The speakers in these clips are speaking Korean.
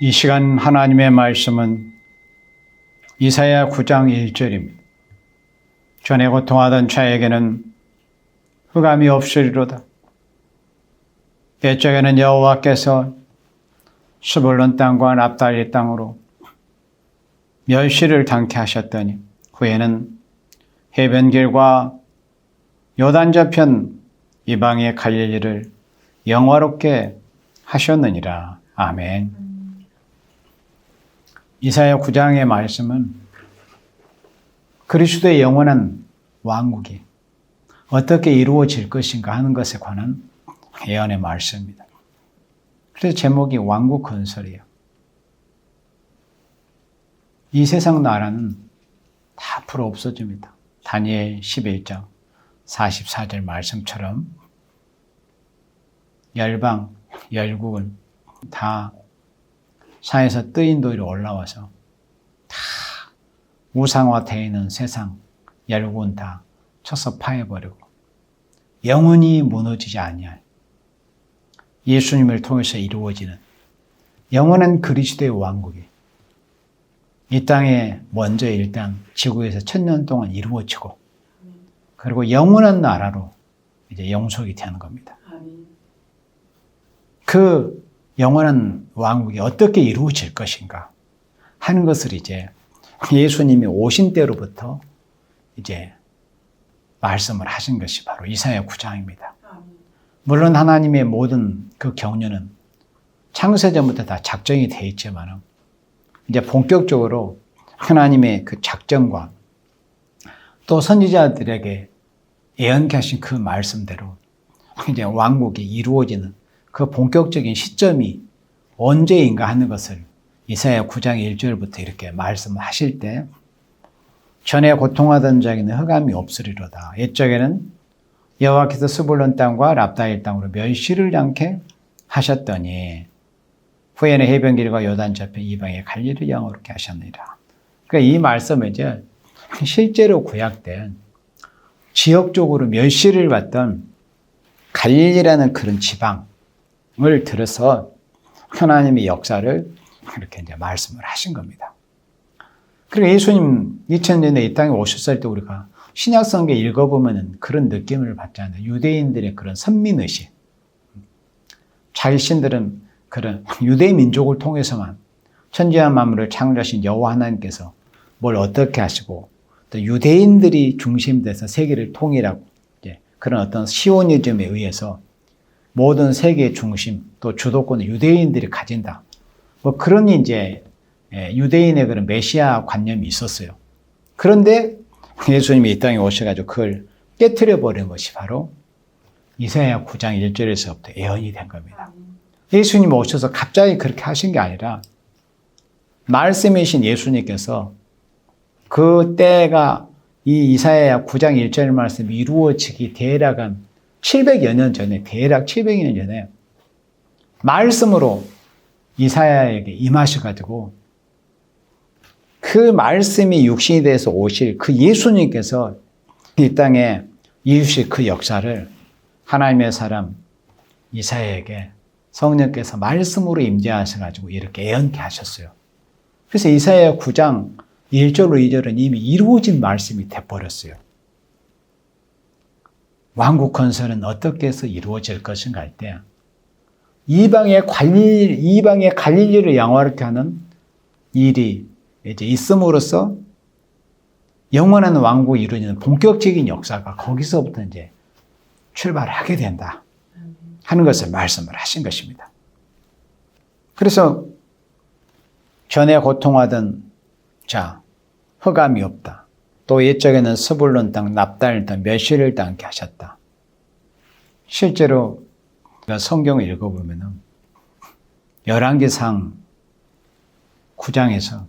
이 시간 하나님의 말씀은 이사야 9장 1절입니다. 전에 고통하던 자에게는 흑암이 없으리로다. 옛적에는 여호와께서 스불론 땅과 납달리 땅으로 멸시를 당케 하셨더니 후에는 해변길과 요단 저편 이방의 갈릴리를 영화롭게 하셨느니라. 아멘. 이사야 9장의 말씀은 그리스도의 영원한 왕국이 어떻게 이루어질 것인가 하는 것에 관한 예언의 말씀입니다. 그래서 제목이 왕국 건설이에요. 이 세상 나라는 다 앞으로 없어집니다. 다니엘 11장 44절 말씀처럼 열방, 열국은 다 산에서 뜨인 돌이 올라와서 다 우상화되어 있는 세상, 열국은 다 쳐서 파해버리고 영원히 무너지지 아니할 예수님을 통해서 이루어지는 영원한 그리스도의 왕국이 이 땅에 먼저 일단 지구에서 1000년 동안 이루어지고 그리고 영원한 나라로 이제 영속이 되는 겁니다. 그 영원한 왕국이 어떻게 이루어질 것인가 하는 것을 이제 예수님이 오신 때로부터 이제 말씀을 하신 것이 바로 이사야 9장입니다. 물론 하나님의 모든 그 경륜은 창세전부터 다 작정이 되어 있지만 이제 본격적으로 하나님의 그 작정과 또 선지자들에게 예언케 하신 그 말씀대로 이제 왕국이 이루어지는 그 본격적인 시점이 언제인가 하는 것을 이사야 9장 1절부터 이렇게 말씀하실 때 전에 고통하던 자에게는 흑암이 없으리로다. 옛적에는 여호와께서 스불론 땅과 납달리 땅으로 멸시를 당케 하셨더니 후에는 해변길과 요단 저편 이방의 갈릴리를 영화롭게 하셨느니라. 그러니까 이 말씀은 이제 실제로 구약된 지역적으로 멸시를 받던 갈릴리라는 그런 지방을 들어서 하나님의 역사를 이렇게 이제 말씀을 하신 겁니다. 그리고 예수님 2000년에 이 땅에 오셨을 때 우리가 신약성경 읽어보면 그런 느낌을 받잖아요. 유대인들의 그런 선민의식. 자신들은 그런 유대 민족을 통해서만 천지와 만물을 창조하신 여호와 하나님께서 뭘 어떻게 하시고 또 유대인들이 중심돼서 세계를 통일하고 그런 어떤 시오니즘에 의해서 모든 세계의 중심 또 주도권을 유대인들이 가진다. 뭐 그런 이제 유대인의 그런 메시아 관념이 있었어요. 그런데 예수님이 이 땅에 오셔가지고 그걸 깨트려 버린 것이 바로 이사야 9장 1절에서부터 예언이 된 겁니다. 예수님 오셔서 갑자기 그렇게 하신 게 아니라 말씀이신 예수님께서 그 때가 이 이사야 9장 1절 말씀이 이루어지기 대략 한 700여 년 전에, 대략 700여 년 전에 말씀으로 이사야에게 임하셔가지고 그 말씀이 육신이 돼서 오실 그 예수님께서 이 땅에 이루실 그 역사를 하나님의 사람 이사야에게 성령께서 말씀으로 임재하셔가지고 이렇게 예언케 하셨어요. 그래서 이사야 9장 1절로 2절은 이미 이루어진 말씀이 돼버렸어요. 왕국 건설은 어떻게 해서 이루어질 것인가 할 때 이방의 갈릴리를 영화롭게 하는 일이 이제 있음으로써 영원한 왕국이 이루어지는 본격적인 역사가 거기서부터 이제 출발하게 된다 하는 것을 말씀을 하신 것입니다. 그래서 전에 고통하던 자, 흑암이 없다. 또 옛적에는 스불론 땅, 납달리 땅, 멸시를 당케 하셨다. 실제로 성경을 읽어보면 열왕기상 9장에서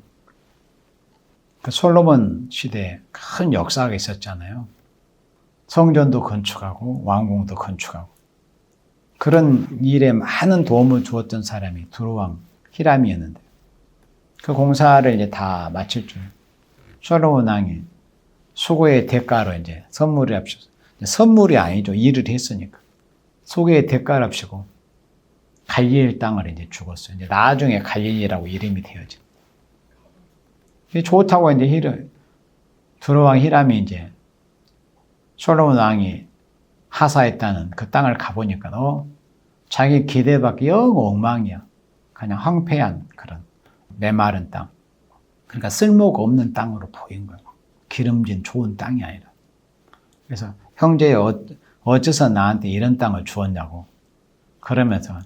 그 솔로몬 시대에 큰 역사가 있었잖아요. 성전도 건축하고 왕궁도 건축하고 그런 일에 많은 도움을 주었던 사람이 두로왕 히람이었는데 그 공사를 이제 다 마칠 줄 솔로몬 왕이 수고의 대가로 이제 선물을 합시고 선물이 아니죠. 일을 했으니까 수고의 대가를 합시고 갈릴리 땅을 이제 죽었어요. 이제 나중에 갈릴리라고 이름이 되어져. 좋다고 이제 두로왕 히람이 이제 솔로몬 왕이 하사했다는 그 땅을 가보니까 자기 기대밖에 영 엉망이야. 그냥 황폐한 그런 메마른 땅. 그러니까 쓸모가 없는 땅으로 보인 거예요. 기름진 좋은 땅이 아니라. 그래서 형제 어째서 나한테 이런 땅을 주었냐고. 그러면서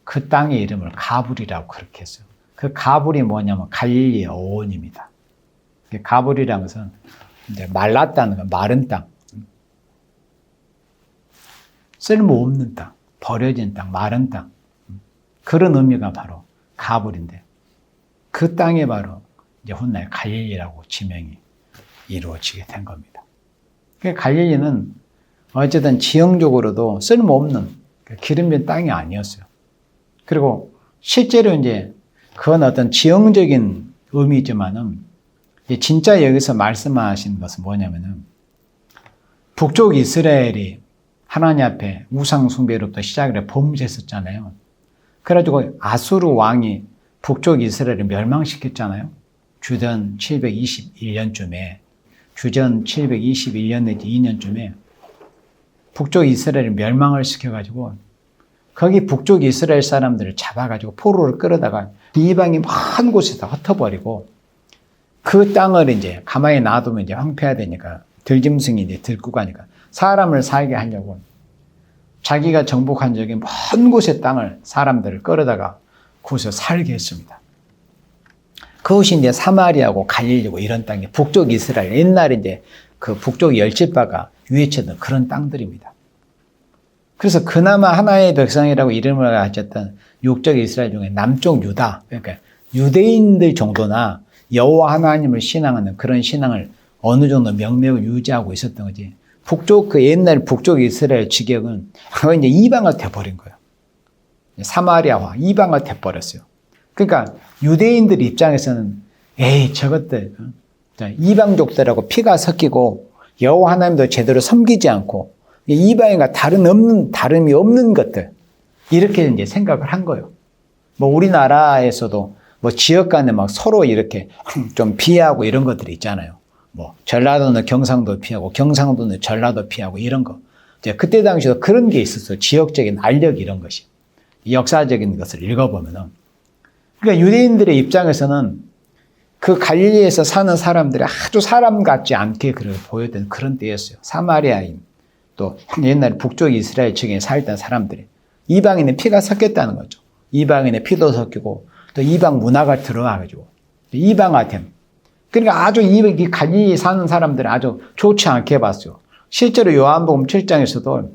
그 땅의 이름을 가불이라고 그렇게 했어요. 그 가불이 뭐냐면 갈릴리의 어원입니다. 가불이라는 것은 이제 말랐다는 거, 마른 땅. 쓸모없는 땅, 버려진 땅, 마른 땅. 그런 의미가 바로 가불인데 그 땅에 바로 이제 훗날 갈릴리라고 지명이 이루어지게 된 겁니다. 갈릴리는 어쨌든 지형적으로도 쓸모없는 기름진 땅이 아니었어요. 그리고 실제로 이제 그건 어떤 지형적인 의미지만은 진짜 여기서 말씀하신 것은 뭐냐면은 북쪽 이스라엘이 하나님 앞에 우상 숭배로부터 시작을 해 범죄했었잖아요. 그래가지고 아수르 왕이 북쪽 이스라엘을 멸망시켰잖아요. 주전 721년쯤에 주전 721년 내지 2년쯤에 북쪽 이스라엘을 멸망을 시켜가지고 거기 북쪽 이스라엘 사람들을 잡아가지고 포로를 끌어다가 이방인 한 곳에다 흩어버리고 그 땅을 이제 가만히 놔두면 이제 황폐화되니까 들짐승이 이제 들고 가니까 사람을 살게 하려고 자기가 정복한 적인 먼 곳의 땅을 사람들을 끌어다가 그곳에 살게 했습니다. 그것이 이제 사마리아고 갈릴리고 이런 땅이 북쪽 이스라엘 옛날에 이제 그 북쪽 열집바가 유해쳤던 그런 땅들입니다. 그래서 그나마 하나의 백성이라고 이름을 가졌던 육적 이스라엘 중에 남쪽 유다, 그러니까 유대인들 정도나 여호와 하나님을 신앙하는 그런 신앙을 어느 정도 명맥을 유지하고 있었던 거지. 북쪽 그 옛날 북쪽 이스라엘 지경은 거의 이제 이방화 돼버린 거예요. 사마리아화 이방화 돼버렸어요. 그러니까 유대인들 입장에서는 에이 저것들 이방족들하고 피가 섞이고 여호와 하나님도 제대로 섬기지 않고 이방인과 다름이 없는 것들 이렇게 이제 생각을 한 거예요. 뭐 우리나라에서도 뭐 지역 간에 막 서로 이렇게 좀 비하하고 이런 것들이 있잖아요. 뭐 전라도는 경상도 피하고 경상도는 전라도 피하고 이런 거. 이제 그때 당시에도 그런 게 있었어요. 지역적인 알력 이런 것이. 역사적인 것을 읽어보면은. 그러니까 유대인들의 입장에서는 그 갈릴리에서 사는 사람들이 아주 사람 같지 않게 보였던 그런 때였어요. 사마리아인 또 옛날에 북쪽 이스라엘 측에 살던 사람들이 이방인의 피가 섞였다는 거죠. 이방인의 피도 섞이고 또 이방 문화가 들어와가지고 이방화됨. 그러니까 아주 이 갈릴리 사는 사람들은 아주 좋지 않게 봤어요. 실제로 요한복음 7장에서도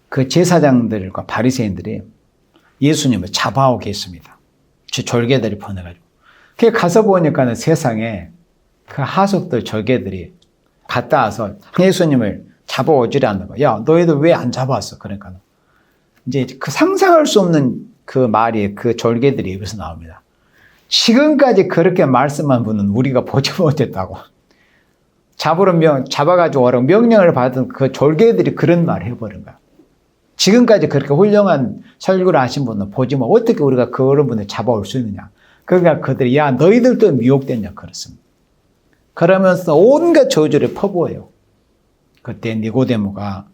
그 제사장들과 바리새인들이 예수님을 잡아오게 했습니다. 졸개들이 보내가지고. 그 가서 보니까는 세상에 그 하석들 졸개들이 갔다 와서 예수님을 잡아오지를 않는 거야. 야, 너희들 왜 안 잡아왔어? 그러니까 이제 그 상상할 수 없는 그 말이 그 졸개들이 입에서 나옵니다. 지금까지 그렇게 말씀한 분은 우리가 보지 못했다고. 잡아가지고 오라고 명령을 받은 그 졸개들이 그런 말을 해버린 거야. 지금까지 그렇게 훌륭한 설교를 하신 분은 보지 못, 어떻게 우리가 그런 분을 잡아올 수 있느냐. 그러니까 그들이, 야, 너희들도 미혹됐냐. 그렇습니다. 그러면서 온갖 저주를 퍼부어요. 그때 니고데모가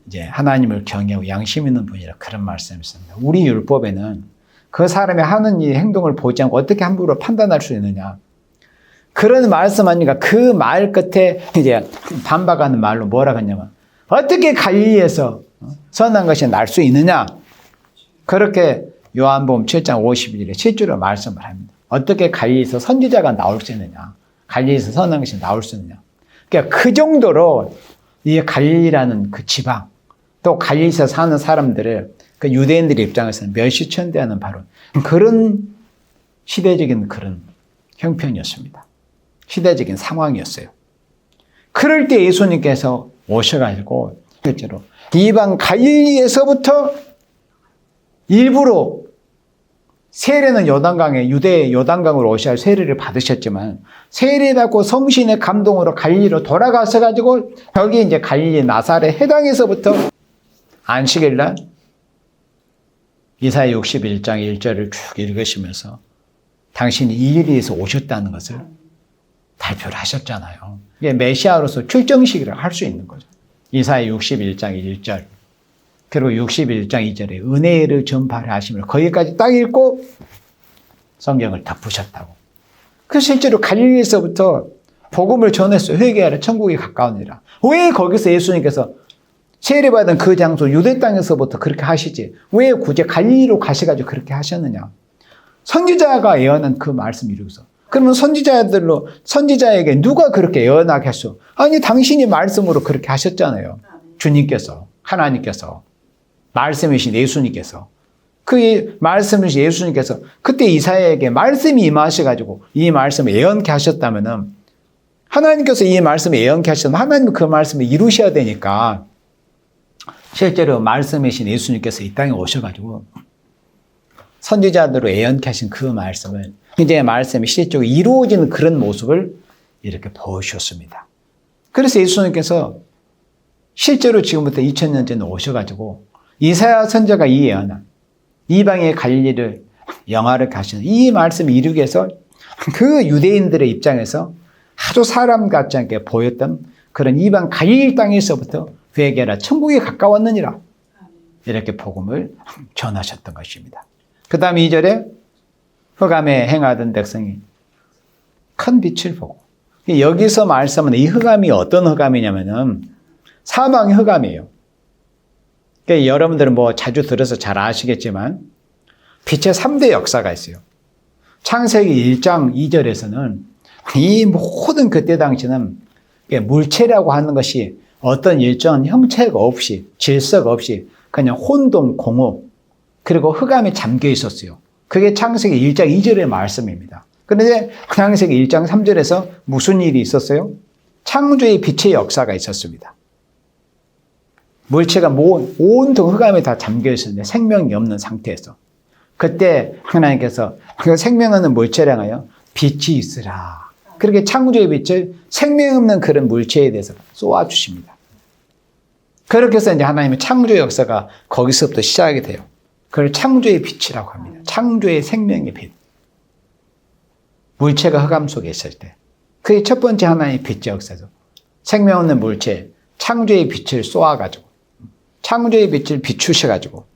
이제 하나님을 경외하고 양심 있는 분이라 그런 말씀을 했습니다. 우리 율법에는 그 사람이 하는 이 행동을 보지 않고 어떻게 함부로 판단할 수 있느냐. 그런 말씀하니까 그 말 끝에 이제 반박하는 말로 뭐라 하냐면 어떻게 갈릴리에서 선한 것이 날 수 있느냐. 그렇게 요한복음 7장 51절에 실제로 말씀을 합니다. 어떻게 갈릴리에서 선지자가 나올 수 있느냐. 갈릴리에서 선한 것이 나올 수 있느냐. 그러니까 그 정도로 이 갈릴리라는 그 지방 또 갈릴리에서 사는 사람들을 그 유대인들의 입장에서는 멸시천대하는 바로 그런 시대적인 그런 형편이었습니다. 시대적인 상황이었어요. 그럴 때 예수님께서 오셔가지고 실제로 이방 갈릴리에서부터 일부러 세례는 요단강에 유대 요단강으로 오셔야 세례를 받으셨지만 세례받고 성신의 감동으로 갈릴리로 돌아가서 가지고 여기 이제 갈릴리 나사렛 해당에서부터 안식일날 이사야 61장 1절을 쭉 읽으시면서 당신이 이 일에서 오셨다는 것을 발표를 하셨잖아요. 이게 메시아로서 출정식이라고 할 수 있는 거죠. 이사야 61장 1절 그리고 61장 2절에 은혜를 전파를 하시며 거기까지 딱 읽고 성경을 덮으셨다고. 그 실제로 갈릴리에서부터 복음을 전했어요. 회개하라 천국이 가까우니라. 왜 거기서 예수님께서 세례받은 그 장소 유대 땅에서부터 그렇게 하시지 왜 굳이 갈릴리로 가셔가지고 그렇게 하셨느냐. 선지자가 예언한 그 말씀 이루고서 그러면 선지자에게 누가 그렇게 예언하게 했어? 아니 당신이 말씀으로 그렇게 하셨잖아요. 주님께서 하나님께서 말씀이신 예수님께서 그 말씀이신 예수님께서 그때 이사야에게 말씀이 임하셔가지고 이 말씀을 예언케 하셨다면은 하나님께서 이 말씀을 예언케 하셨다면 하나님은 그 말씀을 이루셔야 되니까 실제로 말씀이신 예수님께서 이 땅에 오셔가지고 선지자들로 예언케 하신 그 말씀을 이제 말씀이 실제로 이루어지는 그런 모습을 이렇게 보여주셨습니다. 그래서 예수님께서 실제로 지금부터 2000년 전에 오셔가지고 이사야 선지자가 이 예언한 이방의 갈릴리를 영화를 가시는 이 말씀을 이루기 위해서 그 유대인들의 입장에서 아주 사람 같지 않게 보였던 그런 이방 갈릴리 땅에서부터 회개하라 천국이 가까웠느니라 이렇게 복음을 전하셨던 것입니다. 그 다음 2절에 흑암에 행하던 백성이 큰 빛을 보고 여기서 말씀은 이 흑암이 어떤 흑암이냐면은 사망의 흑암이에요. 그러니까 여러분들은 뭐 자주 들어서 잘 아시겠지만 빛의 3대 역사가 있어요. 창세기 1장 2절에서는 이 모든 그때 당시는 물체라고 하는 것이 어떤 일정한 형체가 없이 질서가 없이 그냥 혼돈, 공허 그리고 흑암에 잠겨 있었어요. 그게 창세기 1장 2절의 말씀입니다. 그런데 창세기 1장 3절에서 무슨 일이 있었어요? 창조의 빛의 역사가 있었습니다. 물체가 온통 흑암에 다 잠겨 있었는데 생명이 없는 상태에서 그때 하나님께서 그 생명 없는 물체를 향하여 빛이 있으라. 그렇게 창조의 빛을 생명 없는 그런 물체에 대해서 쏘아주십니다. 그렇게 해서 이제 하나님의 창조의 역사가 거기서부터 시작이 돼요. 그걸 창조의 빛이라고 합니다. 창조의 생명의 빛. 물체가 흑암 속에 있을 때. 그게 첫 번째 하나님의 빛의 역사죠. 생명 없는 물체, 창조의 빛을 쏘아가지고, 창조의 빛을 비추셔가지고,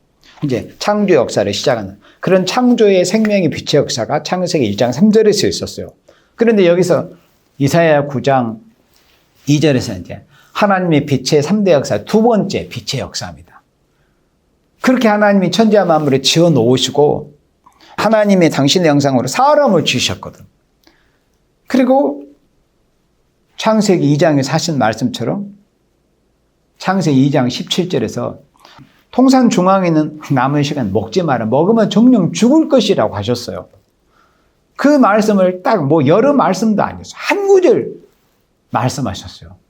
이제 창조 역사를 시작하는 그런 창조의 생명의 빛의 역사가 창세기 1장 3절에서 있었어요. 그런데 여기서 이사야 9장 2절에서 이제 하나님의 빛의 3대 역사, 두 번째 빛의 역사입니다. 그렇게 하나님이 천지와 만물을 지어 놓으시고 하나님의 당신의 형상으로 사람을 지으셨거든. 그리고 창세기 2장에서 하신 말씀처럼 창세기 2장 17절에서 통산 중앙에 있는 나무의 시간 먹지 마라. 먹으면 정령 죽을 것이라고 하셨어요. 그 말씀을 딱 여러 말씀도 아니었어요. 한 구절 말씀하셨어요.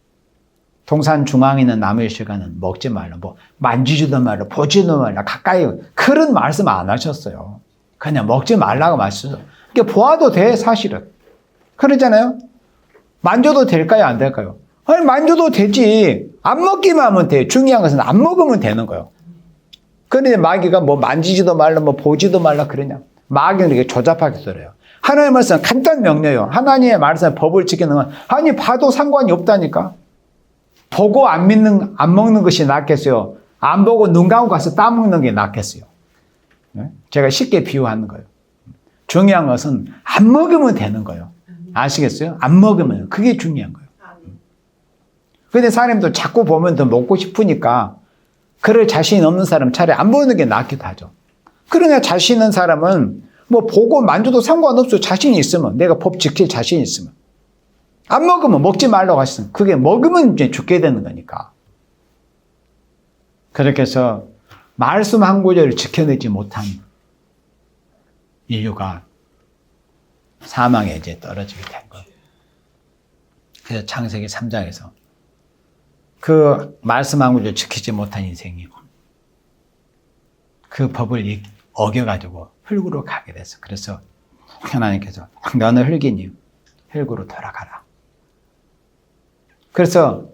동산 중앙에 있는 나무의 시간은 먹지 말라. 만지지도 말라. 보지도 말라. 가까이. 그런 말씀 안 하셨어요. 그냥 먹지 말라고 말씀하셨어요. 그러니까 보아도 돼, 사실은. 그러잖아요. 만져도 될까요? 안 될까요? 아니, 만져도 되지. 안 먹기만 하면 돼. 중요한 것은 안 먹으면 되는 거예요. 그런데 마귀가 만지지도 말라, 보지도 말라 그러냐. 마귀는 이렇게 조잡하게 들어요. 하나님의 말씀은 간단 명료해요. 하나님의 말씀의 법을 지키는 건, 아니, 봐도 상관이 없다니까. 보고 안 먹는 것이 낫겠어요? 안 보고 눈 감고 가서 따먹는 게 낫겠어요? 제가 쉽게 비유하는 거예요. 중요한 것은 안 먹으면 되는 거예요. 아시겠어요? 안 먹으면. 그게 중요한 거예요. 근데 사람도 자꾸 보면 더 먹고 싶으니까 그럴 자신이 없는 사람 차라리 안 보는 게 낫기도 하죠. 그러나 자신 있는 사람은 보고 만져도 상관없어요. 자신이 있으면. 내가 법 지킬 자신이 있으면. 안 먹으면 먹지 말라고 하시면 그게 먹으면 이제 죽게 되는 거니까. 그렇게 해서 말씀 한 구절을 지켜내지 못한 인류가 사망에 이제 떨어지게 된 거예요. 그래서 창세기 3장에서 그 말씀 한 구절 지키지 못한 인생이 그 법을 어겨가지고 흙으로 가게 됐어. 그래서 하나님께서 너는 흙이니 흙으로 돌아가라. 그래서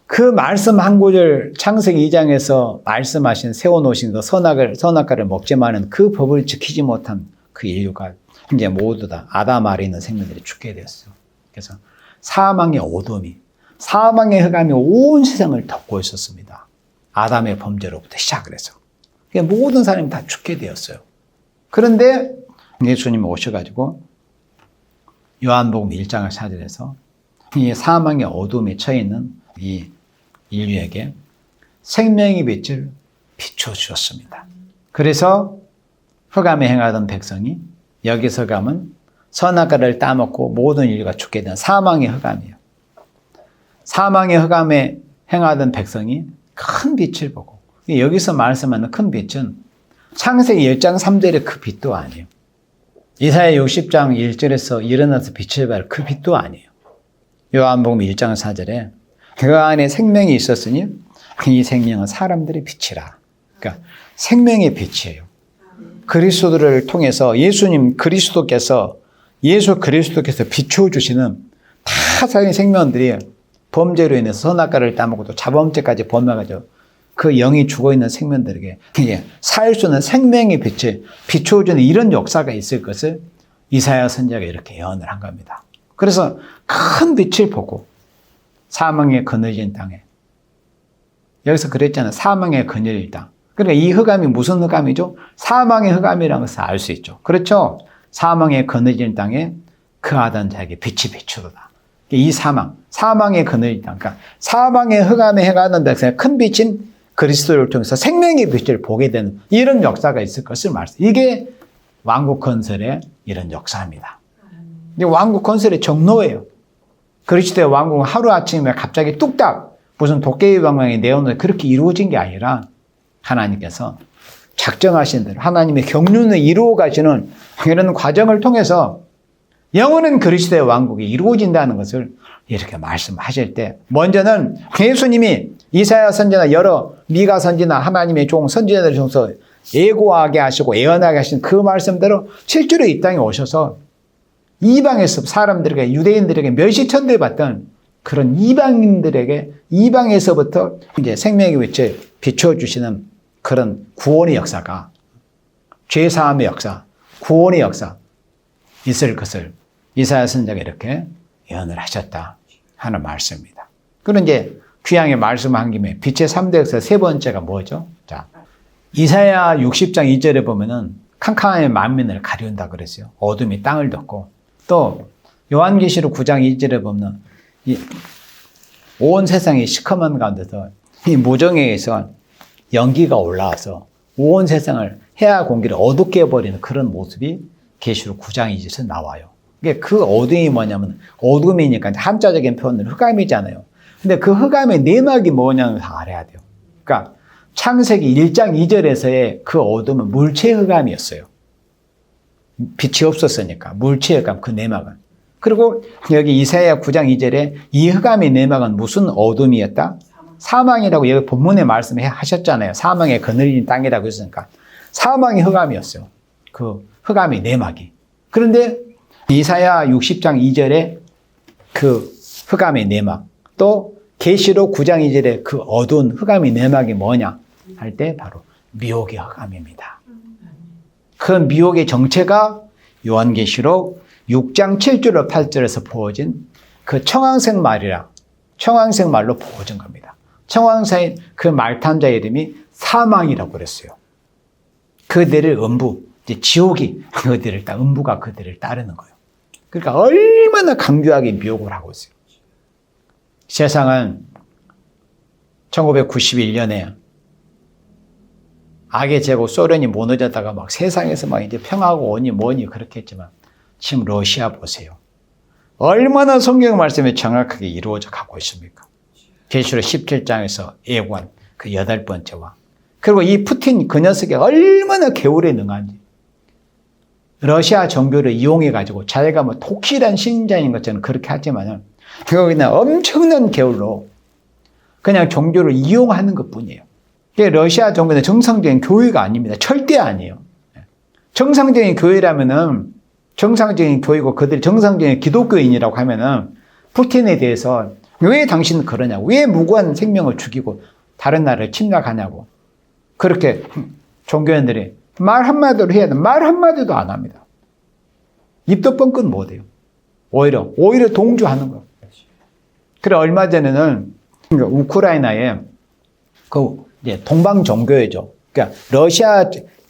그 말씀 한 구절 창세기 2장에서 말씀하신 세워놓으신 그 선악과를 먹지만은 그 법을 지키지 못한 그 인류가 이제 모두 다 아담 아래 있는 생명들이 죽게 되었어요. 그래서 사망의 어둠이, 사망의 흑암이 온 세상을 덮고 있었습니다. 아담의 범죄로부터 시작을 해서. 모든 사람이 다 죽게 되었어요. 그런데 예수님이 오셔가지고 요한복음 1장을 사절해서 이 사망의 어둠에 처해 있는 이 인류에게 생명의 빛을 비춰주셨습니다. 그래서 흑암에 행하던 백성이, 여기서 흑암은 선악과를 따먹고 모든 인류가 죽게 된 사망의 흑암이에요. 사망의 흑암에 행하던 백성이 큰 빛을 보고, 여기서 말씀하는 큰 빛은 창세기 10장 3절의 그 빛도 아니에요. 이사야 60장 1절에서 일어나서 빛을 발 그 빛도 아니에요. 요한복음 1장 4절에 그 안에 생명이 있었으니 이 생명은 사람들의 빛이라. 그러니까 생명의 빛이에요. 그리스도를 통해서 예수 그리스도께서 비춰주시는 다 사람의 생명들이 범죄로 인해서 선악과를 따먹고 또 자범죄까지 범해가지고 그 영이 죽어있는 생명들에게 살 수 있는 생명의 빛을 비춰주는 이런 역사가 있을 것을 이사야 선지자가 이렇게 예언을 한 겁니다. 그래서 큰 빛을 보고 사망의 그늘진 땅에, 여기서 그랬잖아요. 사망의 그늘진 땅. 그러니까 이 흑암이 무슨 흑암이죠? 사망의 흑암이라는 것을 알 수 있죠. 그렇죠? 사망의 그늘진 땅에 그 하던 자에게 빛이 비추도다. 이 사망의 그늘진 땅. 그러니까 사망의 흑암에 행하는 백성의 큰 빛인 그리스도를 통해서 생명의 빛을 보게 되는 이런 역사가 있을 것을 말씀해요. 이게 왕국 건설의 이런 역사입니다. 이게 왕국 건설의 정로예요. 그리스도의 왕국은 하루아침에 갑자기 뚝딱 무슨 도깨비 방망이 내어놓은 그렇게 이루어진 게 아니라 하나님께서 작정하신 대로 하나님의 경륜을 이루어 가시는 이런 과정을 통해서 영원한 그리스도의 왕국이 이루어진다는 것을 이렇게 말씀하실 때, 먼저는 예수님이 이사야 선지나 여러 미가 선지나 하나님의 종 선지자들을 통해서 예고하게 하시고 예언하게 하신 그 말씀대로 실제로 이 땅에 오셔서 이방에서 사람들에게, 유대인들에게 멸시천대 받던 그런 이방에서부터 이제 생명의 빛을 비춰주시는 그런 구원의 역사가, 죄사함의 역사, 구원의 역사 있을 것을 이사야 선지자가 이렇게 예언을 하셨다 하는 말씀입니다. 그런 이제 귀향의 말씀한 김에 빛의 3대 역사 세 번째가 뭐죠? 자, 이사야 60장 2절에 보면은 캄캄한 만민을 가리운다 그랬어요. 어둠이 땅을 덮고, 또 요한계시록 9장 2절에 보면 온 세상이 시커먼 가운데서 이 무정에서 연기가 올라와서 온 세상을 해와 공기를 어둡게 해버리는 그런 모습이 계시록 9장 2절에서 나와요. 그 어둠이 뭐냐면, 어둠이니까 한자적인 표현은 흑암이잖아요. 근데 그 흑암의 내막이 뭐냐는 다 알아야 돼요. 그러니까 창세기 1장 2절에서의 그 어둠은 물체 흑암이었어요. 빛이 없었으니까 물체 흑암, 그 내막은. 그리고 여기 이사야 9장 2절에 이 흑암의 내막은 무슨 어둠이었다? 사망이라고 여기 본문에 말씀하셨잖아요. 사망의 그늘진 땅이라고 했으니까 사망이 흑암이었어요. 그 흑암의 내막이. 그런데 이사야 60장 2절에 그 흑암의 내막, 또 계시록 9장 2절에 그 어두운 흑암의 내막이 뭐냐 할 때 바로 미혹의 흑암입니다. 그 미혹의 정체가 요한계시록 6장 7절로 8절에서 부어진 그 청황색 말로 부어진 겁니다. 청황색 그 말탄자 이름이 사망이라고 그랬어요. 그들을 지옥이 그들을 음부가 그들을 따르는 거예요. 그러니까 얼마나 강교하게 미혹을 하고 있어요. 세상은 1991년에 악의 제국 소련이 무너졌다가 막 세상에서 막 이제 평화하고 뭐니 그렇게 했지만, 지금 러시아 보세요. 얼마나 성경 말씀이 정확하게 이루어져 가고 있습니까? 계시록 17장에서 예고한 그 8번째와, 그리고 이 푸틴 그 녀석이 얼마나 개울에 능한지, 러시아 종교를 이용해가지고 자기가 뭐 독실한 신자인 것처럼 그렇게 하지만은, 그냥 엄청난 개울로 그냥 종교를 이용하는 것 뿐이에요. 러시아 종교는 정상적인 교회가 아닙니다. 절대 아니에요. 정상적인 교회라면은, 정상적인 교회고 그들이 정상적인 기독교인이라고 하면은 푸틴에 대해서 왜 당신은 그러냐고. 왜 무고한 생명을 죽이고 다른 나라를 침략하냐고. 그렇게 종교인들이 말 한마디로 해야 돼. 말 한마디도 안 합니다. 입도 뻥끗 못해요. 오히려 동조하는 거예요. 그래, 얼마 전에는 우크라이나에 이제 동방 종교회죠. 그러니까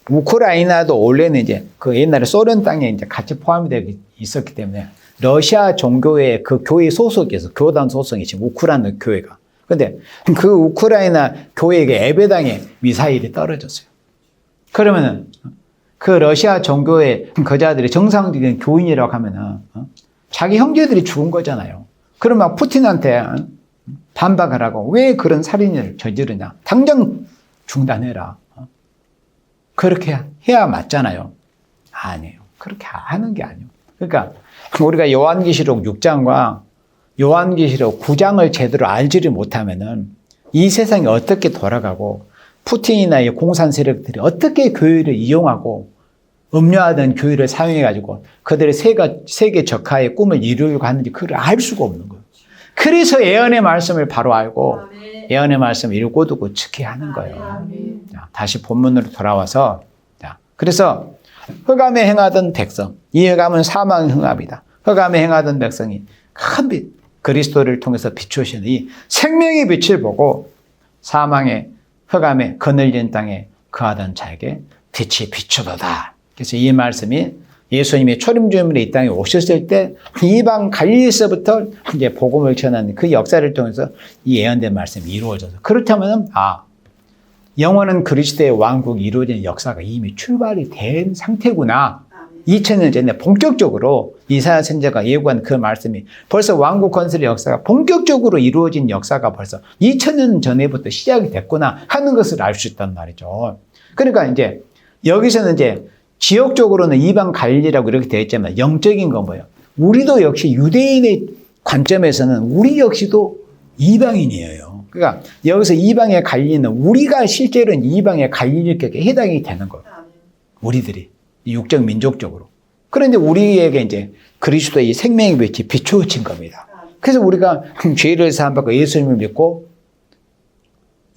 우크라이나도 원래는 이제 그 옛날에 소련 땅에 이제 같이 포함이 되어 있었기 때문에 러시아 종교회 그 교회 소속이어서 교단 소속이 지금 우크라이나 교회가. 근데 그 우크라이나 교회에게 예배당에 미사일이 떨어졌어요. 그러면은 그 러시아 종교의 거자들이 정상적인 교인이라고 하면은 자기 형제들이 죽은 거잖아요. 그러면 푸틴한테 반박을 하고 왜 그런 살인을 저지르냐. 당장 중단해라. 그렇게 해야 맞잖아요. 아니에요. 그렇게 하는 게 아니에요. 그러니까 우리가 요한계시록 6장과 요한계시록 9장을 제대로 알지를 못하면은 이 세상이 어떻게 돌아가고 푸틴이나 이 공산 세력들이 어떻게 교회를 이용하고 음료하던 교회를 사용해가지고 그들의 세계 적화의 꿈을 이루려고 하는지 그걸 알 수가 없는 거예요. 그래서 예언의 말씀을 바로 알고 예언의 말씀을 읽고 두고 지켜야 하는 거예요. 자, 다시 본문으로 돌아와서 자, 그래서 흑암에 행하던 백성, 이 흑암은 사망의 흑암이다. 흑암에 행하던 백성이 큰 빛, 그리스도를 통해서 비추시는 이 생명의 빛을 보고 사망의 흑암에 그늘진 땅에 거하던 자에게 빛이 비추도다. 그래서 이 말씀이 예수님이 초림주임으로 이 땅에 오셨을 때 이방 갈릴리에서부터 이제 복음을 전하는 그 역사를 통해서 이 예언된 말씀이 이루어져서 그렇다면 영원한 그리스도의 왕국이 이루어진 역사가 이미 출발이 된 상태구나. 2000년 전에 본격적으로 이사야 선지자가 예고한 그 말씀이 벌써 왕국 건설의 역사가 본격적으로 이루어진 역사가 벌써 2000년 전에부터 시작이 됐구나 하는 것을 알 수 있단 말이죠. 그러니까 이제 여기서는 이제 지역적으로는 이방 갈릴리라고 이렇게 되어 있지만 영적인 건 뭐예요? 우리도 역시 유대인의 관점에서는 우리 역시도 이방인이에요. 그러니까 여기서 이방의 갈릴리는 우리가 실제로는 이방의 갈릴리께 해당이 되는 거예요. 우리들이. 육적 민족적으로. 그런데 우리에게 이제 그리스도의 생명의 빛이 비추어진 겁니다. 그래서 우리가 죄를 사함받고 예수님을 믿고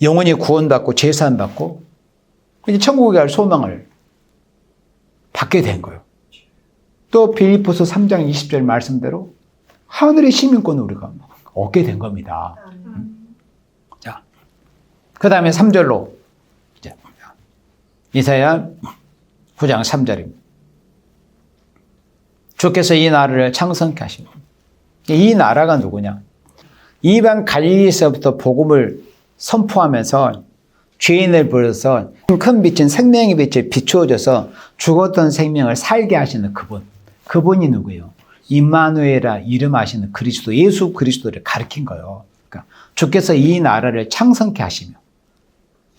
영원히 구원받고 제사함받고 이제 천국에 갈 소망을 받게 된 거예요. 또 빌립보서 3장 20절 말씀대로 하늘의 시민권을 우리가 얻게 된 겁니다. 자, 그 다음에 3절로 이제 이사야 9장 3절입니다. 주께서 이 나라를 창성케 하시고 이 나라가 누구냐? 이방 갈릴리에서부터 복음을 선포하면서 죄인을 불러서 큰 빛인 생명의 빛을 비추어줘서 죽었던 생명을 살게 하시는 그분이 누구예요? 임마누엘이라 이름하시는 그리스도, 예수 그리스도를 가리킨 거예요. 그러니까 주께서 이 나라를 창성케 하시며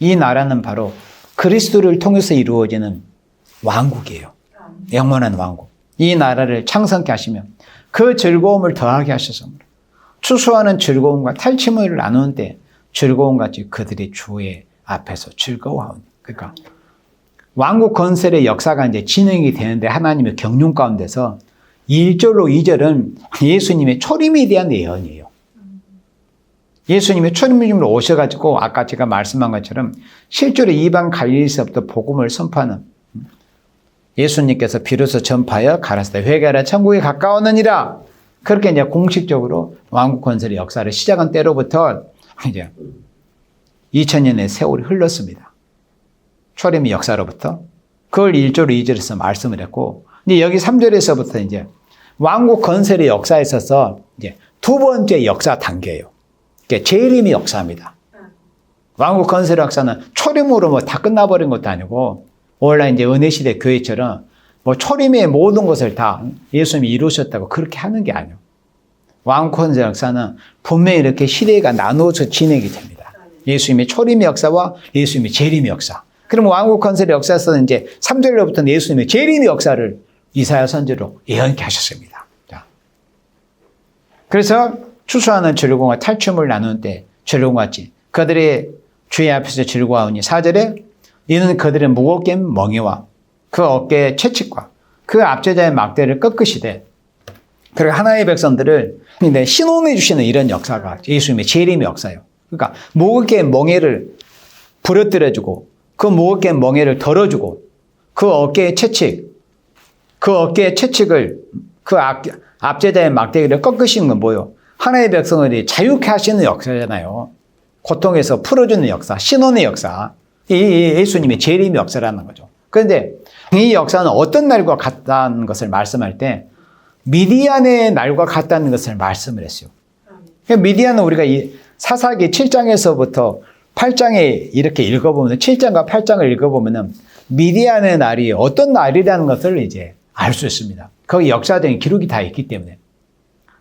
이 나라는 바로 그리스도를 통해서 이루어지는 왕국이에요. 영원한 왕국. 이 나라를 창성케 하시며 그 즐거움을 더하게 하셔서 추수하는 즐거움과 탈취물을 나누는 때 즐거움같이 그들이 주의 앞에서 즐거워하오니. 그러니까 왕국 건설의 역사가 이제 진행이 되는데 하나님의 경륜 가운데서 1절로 2절은 예수님의 초림에 대한 예언이에요. 예수님이 초림으로 오셔가지고 아까 제가 말씀한 것처럼 실제로 이방 갈릴리에서부터 복음을 선포하는 예수님께서 비로소 전파하여 가라사대 회개하라 천국에 가까웠느니라. 그렇게 이제 공식적으로 왕국 건설의 역사를 시작한 때로부터 이제 2000년의 세월이 흘렀습니다. 초림의 역사로부터 그걸 1절로 2절에서 말씀을 했고, 근데 여기 3절에서부터 이제 왕국 건설의 역사에 있어서 이제 두 번째 역사 단계예요. 그러니까 재림의 역사입니다. 왕국 건설의 역사는 초림으로 뭐 다 끝나버린 것도 아니고, 원래 이제 은혜시대 교회처럼 뭐 초림의 모든 것을 다 예수님이 이루셨다고 그렇게 하는 게 아니에요. 왕국 건설의 역사는 분명히 이렇게 시대가 나누어서 진행이 됩니다. 예수님의 초림의 역사와 예수님의 재림의 역사. 그럼 왕국 건설의 역사에서는 이제 3절로부터는 예수님의 재림의 역사를 이사야 선지로 예언케 하셨습니다. 자. 그래서 추수하는 즐거움과 탈춤을 나누는 때 즐거움같이 그들의 주의 앞에서 즐거워하오니 4절에 이는 그들의 무겁게 멍에와 그 어깨의 채찍과 그 압제자의 막대를 꺾으시되 그리고 하나님의 백성들을 신원해 주시는 이런 역사가 예수님의 재림의 역사예요. 그러니까 목에 멍에를 부러뜨려주고 그 목에 멍에를 덜어주고 그 어깨의 채찍, 그 어깨의 채찍을 그 압제자의 막대기를 꺾으시는 건 뭐예요? 하나님의 백성을 자유케 하시는 역사잖아요. 고통에서 풀어주는 역사, 신원의 역사. 이 예수님의 재림의 역사라는 거죠. 그런데 이 역사는 어떤 날과 같다는 것을 말씀할 때 미디안의 날과 같다는 것을 말씀을 했어요. 미디안은 우리가 이 사사기 7장에서부터 8장에 이렇게 읽어보면 7장과 8장을 읽어보면 미디안의 날이 어떤 날이라는 것을 이제 알 수 있습니다. 거기 역사적인 기록이 다 있기 때문에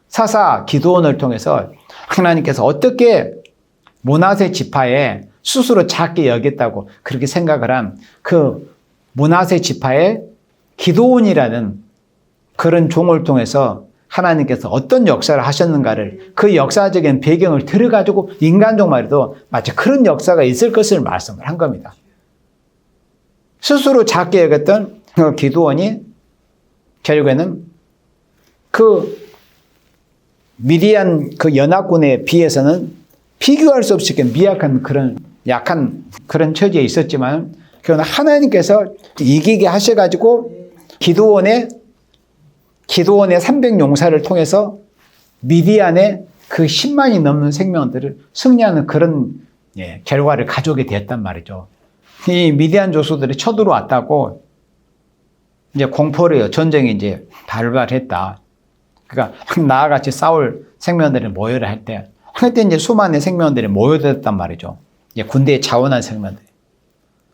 사사 기드온을 통해서 하나님께서 어떻게 므낫세 지파에 스스로 작게 여겼다고 그렇게 생각을 한 그 므낫세 지파의 기드온이라는 그런 종을 통해서 하나님께서 어떤 역사를 하셨는가를 그 역사적인 배경을 들어가지고 인간종 말에도 마치 그런 역사가 있을 것을 말씀을 한 겁니다. 스스로 작게 여겼던 그 기드온이 결국에는 그 미디안 그 연합군에 비해서는 비교할 수 없이 미약한 그런 약한 그런 처지에 있었지만 그러나 하나님께서 이기게 하셔가지고 기드온의 300용사를 통해서 미디안의 그 10만이 넘는 생명들을 승리하는 그런 결과를 가져오게 되었단 말이죠. 이 미디안 조수들이 쳐들어왔다고 이제 공포를 전쟁이 이제 발발했다. 그러니까 나와 같이 싸울 생명들이 모여를 할 때, 그때 이제 수많은 생명들이 모여들었단 말이죠. 이제 군대에 자원한 생명들.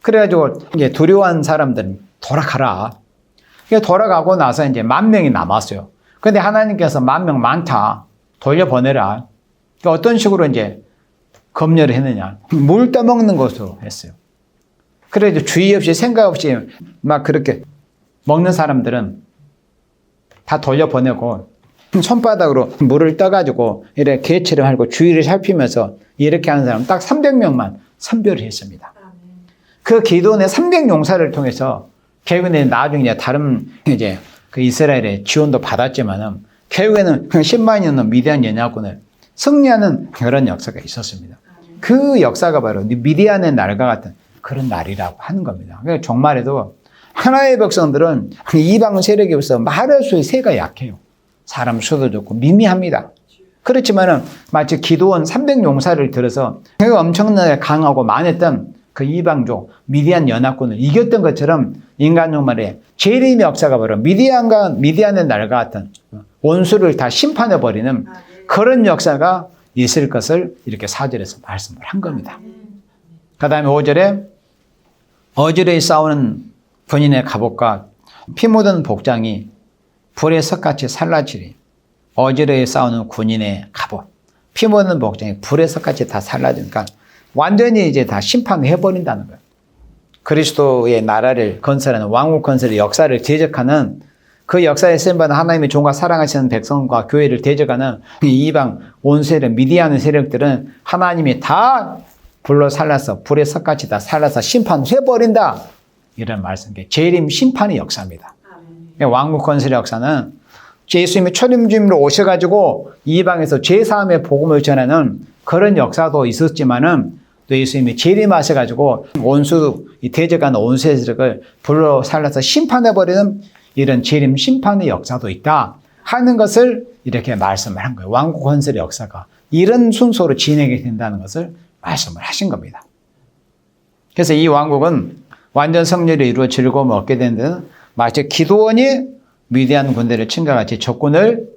그래가지고 이제 두려워한 사람들은 돌아가라. 돌아가고 나서 이제 10,000명이 남았어요. 근데 하나님께서 10,000명 많다. 돌려보내라. 그러니까 어떤 식으로 이제 검열을 했느냐. 물 떠먹는 것으로 했어요. 그래서 주의 없이 생각 없이 막 그렇게 먹는 사람들은 다 돌려보내고 손바닥으로 물을 떠가지고 이렇게 개치를 하고 주위를 살피면서 이렇게 하는 사람 딱 300명만 선별을 했습니다. 그 기드온의 300용사를 통해서 결국에는 나중에 다른 이제 그 이스라엘의 지원도 받았지만은 결국에는 10만이 넘는 미디안 연합군을 승리하는 그런 역사가 있었습니다. 그 역사가 바로 미디안의 날과 같은 그런 날이라고 하는 겁니다. 그러니까 정말에도 하나의 백성들은 이방 세력에 비해서 말할 수의 새가 약해요. 사람 수도 좋고 미미합니다. 그렇지만은 마치 기드온 300용사를 들어서 엄청나게 강하고 많았던 그 이방족 미디안 연합군을 이겼던 것처럼 인간종 말에 재림의 역사가 바로 미디안의 날과 같은 원수를 다 심판해버리는 그런 역사가 있을 것을 이렇게 4절에서 말씀을 한 겁니다. 그 다음에 5절에 어지러이 싸우는 군인의 갑옷과 피 묻은 복장이 불에 석같이 살라지리. 어지러이 싸우는 군인의 갑옷, 피 묻은 복장이 불에 석같이 다 살라지니까 완전히 이제 다 심판해버린다는 거예요. 그리스도의 나라를 건설하는 왕국 건설의 역사를 대적하는 그 역사에 쓰임받은 하나님의 종과 사랑하시는 백성과 교회를 대적하는 이방 온 세력, 미디안 세력들은 하나님이 다 불로 살라서 불에 석같이 다 살라서 심판해버린다. 이런 말씀, 재림 심판의 역사입니다. 왕국 건설의 역사는 예수님이 초림주임으로 오셔가지고 이방에서 죄사함의 복음을 전하는 그런 역사도 있었지만은 또 예수님이 재림하셔가지고 원수, 대적하는 온 세력을 불로 살라서 심판해버리는 이런 재림 심판의 역사도 있다 하는 것을 이렇게 말씀을 한 거예요. 왕국 건설의 역사가 이런 순서로 진행이 된다는 것을 말씀을 하신 겁니다. 그래서 이 왕국은 완전 승리를 이루어 즐거움을 얻게 되는 데는 마치 기드온이 미디안 군대를 친과 같이 적군을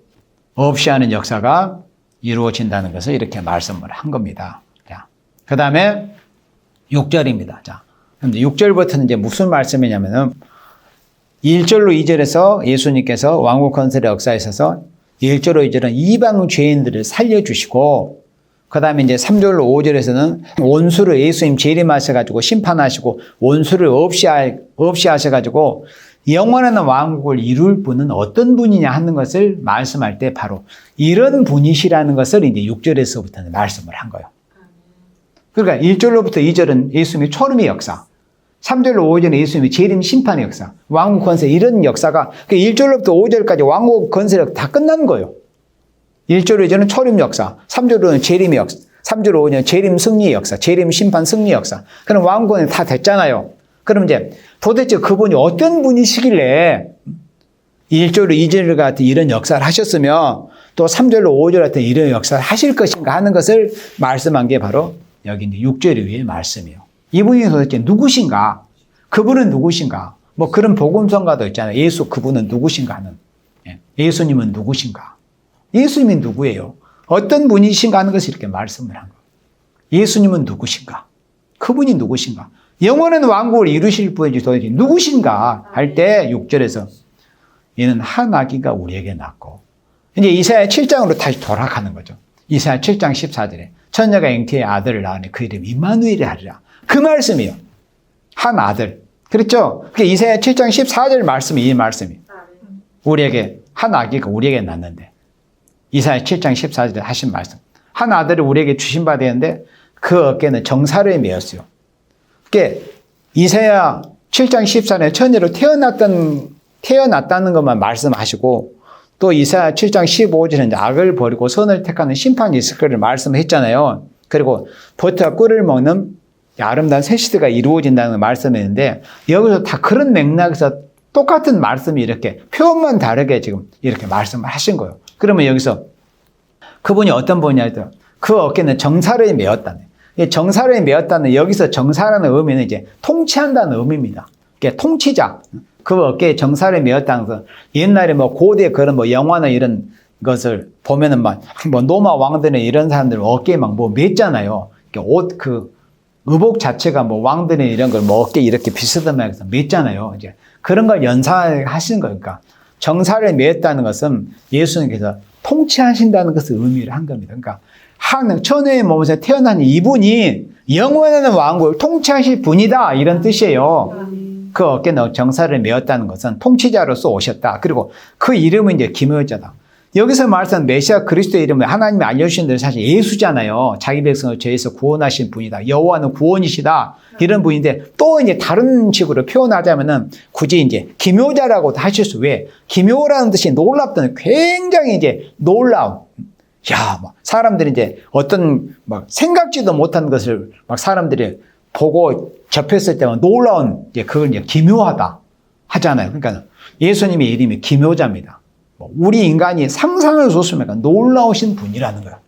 없이 하는 역사가 이루어진다는 것을 이렇게 말씀을 한 겁니다. 자, 그 다음에 6절입니다. 자, 6절부터는 이제 무슨 말씀이냐면은 1절로 2절에서 예수님께서 왕국 건설의 역사에 있어서 1절로 2절은 이방 죄인들을 살려주시고 그 다음에 이제 3절로 5절에서는 원수를 예수님 재림하셔가지고 심판하시고 원수를 없이 하셔가지고 영원한 왕국을 이룰 분은 어떤 분이냐 하는 것을 말씀할 때 바로 이런 분이시라는 것을 이제 6절에서부터는 말씀을 한 거예요. 그러니까 1절로부터 2절은 예수님의 초림의 역사, 3절로 5절에 예수님이 재림 심판의 역사, 왕국 건설 이런 역사가 1절로부터 5절까지 왕국 건설이 다 끝난 거예요. 1절로 2절은 초림 역사, 3절로는 재림의 역사, 3절 5절은 재림 승리의 역사, 재림 심판 승리의 역사. 그럼 왕국은 다 됐잖아요. 그럼 이제 도대체 그분이 어떤 분이시길래 1절로 2절 같은 이런 역사를 하셨으며 또 3절로 5절 같은 이런 역사를 하실 것인가 하는 것을 말씀한 게 바로 여기 이제 6절 위의 말씀이에요. 이분이 도대체 누구신가? 그분은 누구신가? 뭐 그런 복음성가도 있잖아요. 예수 그분은 누구신가 하는. 예수님은 누구신가? 예수님이 누구예요? 어떤 분이신가 하는 것을 이렇게 말씀을 한 거예요. 예수님은 누구신가? 그분이 누구신가? 영원한 왕국을 이루실 분이 도대체 누구신가? 할 때 6절에서 이는 한 아기가 우리에게 낳고 이제 이사야 7장으로 다시 돌아가는 거죠. 이사야 7장 14절에 처녀가 잉태의 아들을 낳으니 그 이름 임마누엘이 하리라. 그 말씀이요. 한 아들. 그렇죠? 그게 이사야 7장 14절 말씀이 이 말씀이에요. 우리에게 한 아기가 우리에게 낳는데 이사야 7장 14절에 하신 말씀. 한 아들을 우리에게 주신 바 되는데 그 어깨는 정사를 메었어요. 그게 이사야 7장 14절에 처녀로 태어났다는 것만 말씀하시고 또 이사야 7장 15절에 이제 악을 버리고 선을 택하는 심판이 있을 것을 말씀했잖아요. 그리고 버터와 꿀을 먹는 아름다운 새 시대가 이루어진다는 말씀했는데 여기서 다 그런 맥락에서 똑같은 말씀이 이렇게 표현만 다르게 지금 이렇게 말씀을 하신 거예요. 그러면 여기서 그분이 어떤 분이냐 해도 그 어깨는 정사를 메었다네. 정사를 메었다는 여기서 정사라는 의미는 이제 통치한다는 의미입니다. 통치자. 그 어깨에 정사를 메었다는 것. 옛날에 뭐 고대 그런 뭐 영화나 이런 것을 보면은 막 뭐 로마 왕들은 이런 사람들 어깨에 막 뭐 맸잖아요. 옷 그 의복 자체가 뭐 왕들은 이런 걸 뭐 어깨에 이렇게 비스듬하게 해서 맸잖아요. 이제 그런 걸 연상하시는 거니까 정사를 메었다는 것은 예수님께서 통치하신다는 것을 의미를 한 겁니다. 그러니까 한 처녀의 몸에서 태어난 이분이 영원한 왕국을 통치하실 분이다 이런 뜻이에요. 그 어깨는 정사를 메었다는 것은 통치자로서 오셨다. 그리고 그 이름은 이제 기묘자다. 여기서 말씀한 메시아 그리스도의 이름은 하나님이 알려주신 대로 사실 예수잖아요. 자기 백성을 죄에서 구원하신 분이다. 여호와는 구원이시다. 이런 분인데 또 이제 다른 식으로 표현하자면은 굳이 이제 기묘자라고도 하실 수. 왜? 기묘라는 뜻이 놀랍다는 굉장히 이제 놀라운. 야, 막 사람들이 이제 어떤 막 생각지도 못한 것을 막 사람들이 보고 접했을 때만 놀라운 이제 그걸 이제 기묘하다 하잖아요. 그러니까 예수님의 이름이 기묘자입니다. 우리 인간이 상상을 줬으면 놀라우신 분이라는 거예요.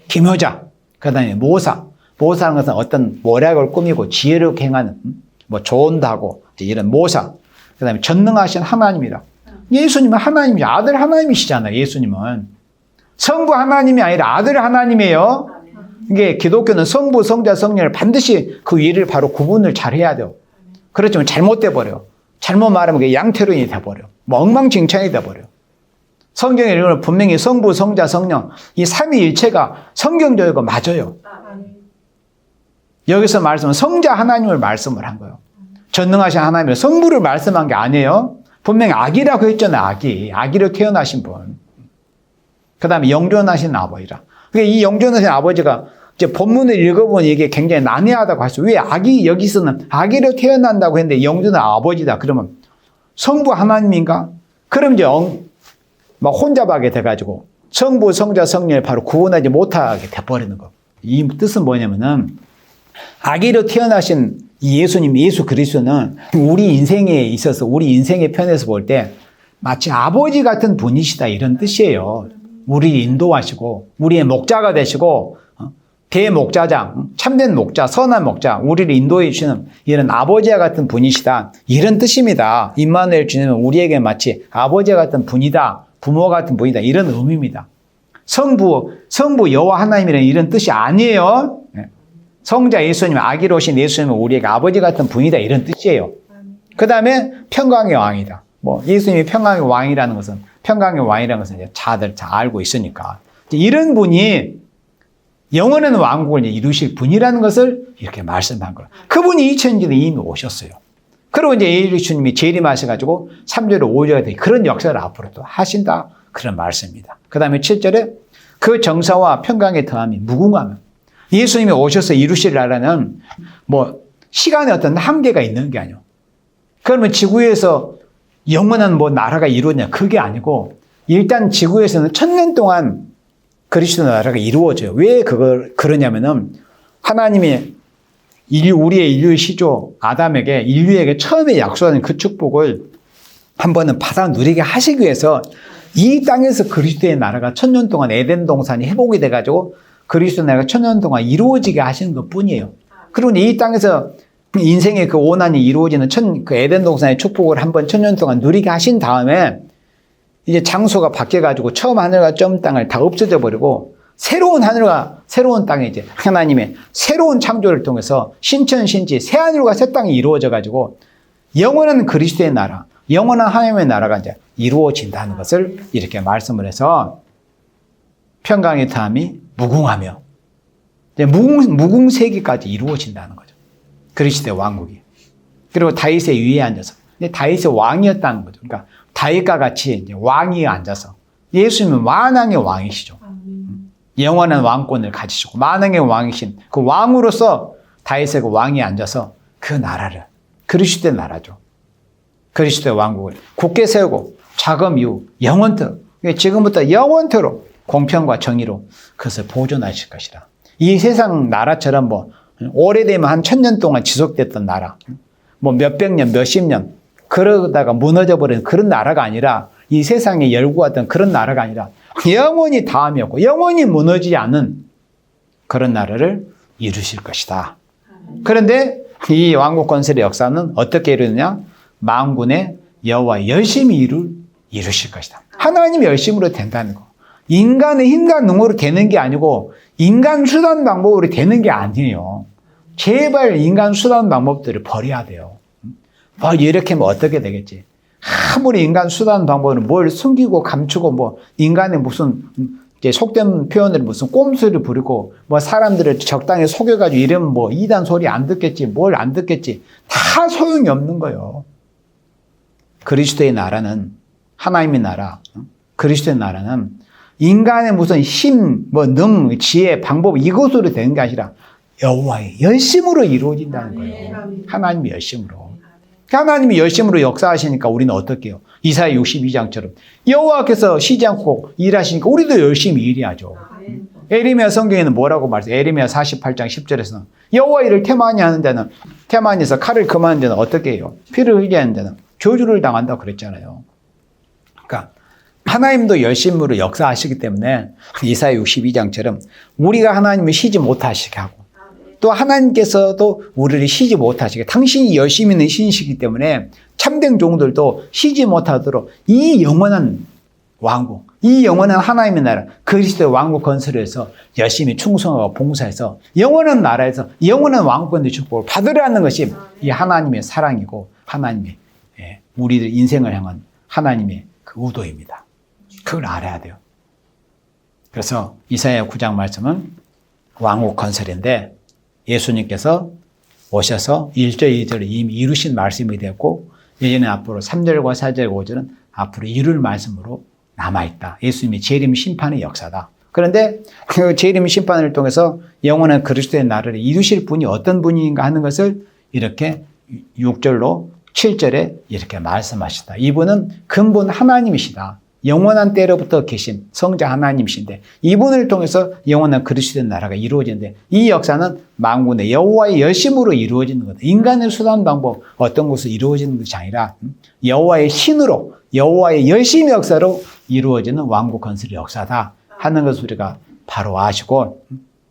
기묘자. 그 다음에 모사. 모사라는 것은 어떤 모략을 꾸미고 지혜롭게 행하는, 뭐 조언도 하고, 이런 모사. 그 다음에 전능하신 하나님이라. 예수님은 하나님이 아들 하나님이시잖아요. 예수님은. 성부 하나님이 아니라 아들 하나님이에요. 이게 기독교는 성부, 성자, 성령을 반드시 그 위를 바로 구분을 잘 해야 돼요. 그렇지만 잘못돼 버려요. 잘못 말하면 그게 양태론이 돼버려. 뭐 엉망진창이 돼버려. 성경에 이르는 분명히 성부, 성자, 성령 이 삼위일체가 성경적이고 맞아요. 여기서 말씀은 성자 하나님을 말씀을 한 거예요. 전능하신 하나님을 성부를 말씀한 게 아니에요. 분명히 아기라고 했잖아요. 아기로 태어나신 분. 그 다음에 영존하신 아버지라. 그러니까 이 영존하신 아버지가 이제 본문을 읽어보면 이게 굉장히 난해하다고 하죠. 왜 여기서는 아기로 태어난다고 했는데 영존한 아버지다. 그러면 성부 하나님인가? 그럼 이제 막 혼잡하게 돼가지고 성부, 성자, 성령을 바로 구분하지 못하게 돼버리는 거. 이 뜻은 뭐냐면은 아기로 태어나신 이 예수님, 예수 그리스도는 우리 인생에 있어서 우리 인생의 편에서 볼 때 마치 아버지 같은 분이시다 이런 뜻이에요. 우리 인도하시고 우리의 목자가 되시고 대목자장, 참된 목자, 선한 목자, 우리를 인도해 주시는 이런 아버지와 같은 분이시다 이런 뜻입니다. 임마누엘 주님은 우리에게 마치 아버지와 같은 분이다. 부모 같은 분이다. 이런 의미입니다. 성부 여호와 하나님이라는 이런 뜻이 아니에요. 성자 예수님, 아기로 오신 예수님은 우리에게 아버지 같은 분이다. 이런 뜻이에요. 그 다음에 평강의 왕이다. 뭐 예수님이 평강의 왕이라는 것은 이제 다들 잘 알고 있으니까. 이런 분이 영원한 왕국을 이루실 분이라는 것을 이렇게 말씀한 거예요. 그분이 2000년에 이미 오셨어요. 그리고 이제 예수님이 재림하셔가지고 3절에 5절에 그런 역사를 앞으로 또 하신다. 그런 말씀입니다. 그 다음에 7절에 그 정사와 평강의 더함이 무궁하면 예수님이 오셔서 이루실 나라는 뭐 시간에 어떤 한계가 있는 게 아니에요. 그러면 지구에서 영원한 뭐 나라가 이루어지냐? 그게 아니고 일단 지구에서는 1000년 동안 그리스도 나라가 이루어져요. 왜 그러냐면은 하나님이 우리의 인류의 시조 아담에게 인류에게 처음에 약속하는 그 축복을 한 번은 받아 누리게 하시기 위해서 이 땅에서 그리스도의 나라가 1000년 동안 에덴 동산이 회복이 돼가지고 그리스도 나라가 1000년 동안 이루어지게 하시는 것 뿐이에요. 그리고 이 땅에서 인생의 그 원한이 이루어지는 그 에덴 동산의 축복을 한번 1000년 동안 누리게 하신 다음에 이제 장소가 바뀌어가지고 처음 하늘과 처음 땅을 다 없어져 버리고 새로운 하늘과 새로운 땅에 이제 하나님의 새로운 창조를 통해서 신천 신지 새 하늘과 새 땅이 이루어져 가지고 영원한 그리스도의 나라, 영원한 하나님의 나라가 이제 이루어진다는 것을 이렇게 말씀을 해서 평강의 다음이 무궁하며 이제 무궁세기까지 이루어진다는 거죠. 그리스도의 왕국이. 그리고 다윗의 위에 앉아서. 근데 다윗의 왕이었다는 거죠. 그러니까 다윗과 같이 이제 왕이 앉아서 예수님은 만왕의 왕이시죠. 영원한 왕권을 가지시고 만왕의 왕이신 그 왕으로서 다윗의 그 왕이 앉아서 그 나라를 그리스도의 나라죠. 그리스도의 왕국을 굳게 세우고 자금 이후 영원토록 지금부터 영원토록 공평과 정의로 그것을 보존하실 것이라. 이 세상 나라처럼 뭐 오래되면 한 1000년 동안 지속됐던 나라 뭐 몇백 년 몇십 년 그러다가 무너져 버리는 그런 나라가 아니라 이 세상에 열구하던 그런 나라가 아니라 영원히 다음이 없고 영원히 무너지지 않는 그런 나라를 이루실 것이다. 그런데 이 왕국 건설의 역사는 어떻게 이루느냐? 만군의 여호와 열심히 이루실 것이다. 하나님 열심으로 된다는 거. 인간의 힘과 능으로 되는 게 아니고 인간 수단 방법으로 되는 게 아니에요. 제발 인간 수단 방법들을 버려야 돼요. 뭐 이렇게 하면 어떻게 되겠지? 아무리 인간 수단 방법으로 뭘 숨기고 감추고 뭐 인간의 무슨 이제 속된 표현을 무슨 꼼수를 부리고 뭐 사람들을 적당히 속여가지고 이러면 뭐 이단 소리 안 듣겠지 뭘 안 듣겠지 다 소용이 없는 거예요. 그리스도의 나라는 하나님의 나라 그리스도의 나라는 인간의 무슨 힘, 뭐 능, 지혜, 방법 이것으로 되는 게 아니라 여호와의 열심으로 이루어진다는 거예요. 하나님의 열심으로. 하나님이 열심으로 역사하시니까 우리는 어떻게 해요? 이사야 62장처럼 여호와께서 쉬지 않고 일하시니까 우리도 열심히 일해야죠. 에레미야 성경에는 뭐라고 말해요? 에레미야 48장 10절에서는 여호와 일을 태만히 하는 자는 태만해서 칼을 금하는 자는 어떻게 해요? 피를 흘리게 하는 자는 저주를 당한다고 그랬잖아요. 그러니까 하나님도 열심으로 역사하시기 때문에 이사야 62장처럼 우리가 하나님을 쉬지 못하시게 하고 또 하나님께서도 우리를 쉬지 못하시게 당신이 열심히 신이시기 때문에 참된 종들도 쉬지 못하도록 이 영원한 왕국, 이 영원한 하나님의 나라 그리스도의 왕국 건설을 해서 열심히 충성하고 봉사해서 영원한 나라에서 영원한 왕권의 축복을 받으라는 것이 이 하나님의 사랑이고 하나님의 우리들 인생을 향한 하나님의 그 의도입니다. 그걸 알아야 돼요. 그래서 이사야 9장 말씀은 왕국 건설인데 예수님께서 오셔서 1절, 2절을 이미 이루신 말씀이 되었고 이제는 앞으로 3절과 4절, 5절은 앞으로 이룰 말씀으로 남아있다. 예수님이 재림 심판의 역사다. 그런데 그 재림 심판을 통해서 영원한 그리스도의 나라를 이루실 분이 어떤 분인가 하는 것을 이렇게 6절로 7절에 이렇게 말씀하시다. 이분은 근본 하나님이시다. 영원한 때로부터 계신 성자 하나님이신데 이분을 통해서 영원한 그리스도의 나라가 이루어지는데 이 역사는 만군의 여호와의 열심으로 이루어지는 거다. 인간의 수단 방법 어떤 것으로 이루어지는 것이 아니라 여호와의 신으로 여호와의 열심의 역사로 이루어지는 왕국 건설의 역사다 하는 것을 우리가 바로 아시고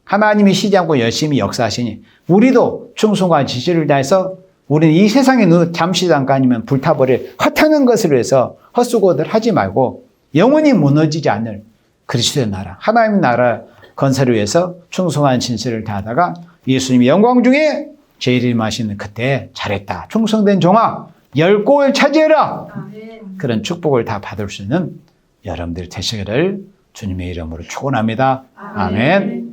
하나님이 쉬지 않고 열심히 역사하시니 우리도 충성과 지시를 다해서 우리는 이 세상의 잠시 잠깐이면 불타버릴 헛하는 것을 위해서 헛수고들 하지 말고 영원히 무너지지 않을 그리스도의 나라, 하나님의 나라 건설을 위해서 충성한 진실을 다하다가 예수님이 영광 중에 재림하시는 그때 잘했다. 충성된 종아, 10골 차지해라. 아멘. 그런 축복을 다 받을 수 있는 여러분들이 되시기를 주님의 이름으로 축원합니다. 아멘.